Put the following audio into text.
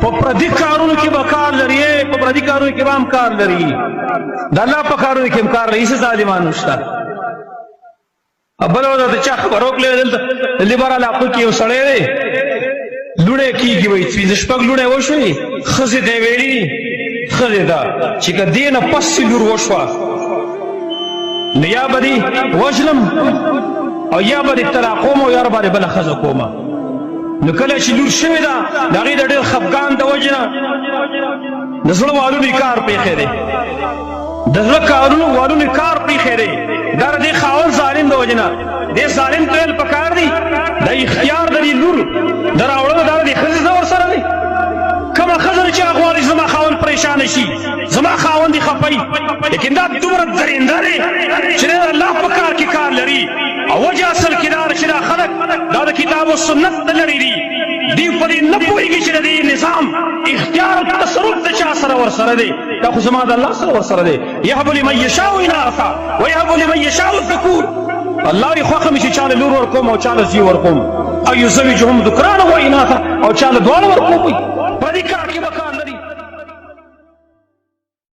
په پردي کارونو کې به کار لري، په پردي کارونو کې به هم کار لري، د الله په کارونو کې هم کار لري. هېڅ ظالمان نشته. بله ورځ د چا خبر وکړې دلته لیبرال حقوق کې یو سړی دی لوڼې کېږي وایي 15 لوڼې وشوې، ښځې ته یې ویلي ښځې ته چې که دې نه پس چې لور وشوه نو یا به دې وژنم او یا به دې طلاقوم او یا به دې بله ښځه کومه. نو کله چې لور شوې ده د هغې د ډېر خفګان د وجې نه د زړه والونو یې کار پرېښی دی، د زړه والونو یې کار پرېښی دی. دا د دې خاوند ظالم د وجې نه دې ظالم ته ویل پکار دی د اختیار د دې لور د راوړلو دا د دې ښځې زه ورسره دی. کومه ښځه چې هغه غواړي زما خاوند پریشانه شي، زما خاوند یې خفوي، لیکن دا دومره درنده دی چې د الله په کار کې کار لري. او وجه اصل کې دا ده چې دا خلک دا د کتاب و سنت نه لرې دي، دوی په دې نه پوهېږي چې د دې نظام اختیار او تصرف د چا سره ورسره دی، دا خو زما د الله سره ورسره دی. یهب لمن یشاء اناثا ویهب لمن یشاء الذکور. الله یې خوښه مې چې چاله لور ورکوم او چاله زوی ورکوم، او یزوجهم ذکرانا و اناثا، او چاله دواړه ورکوم. په دې کار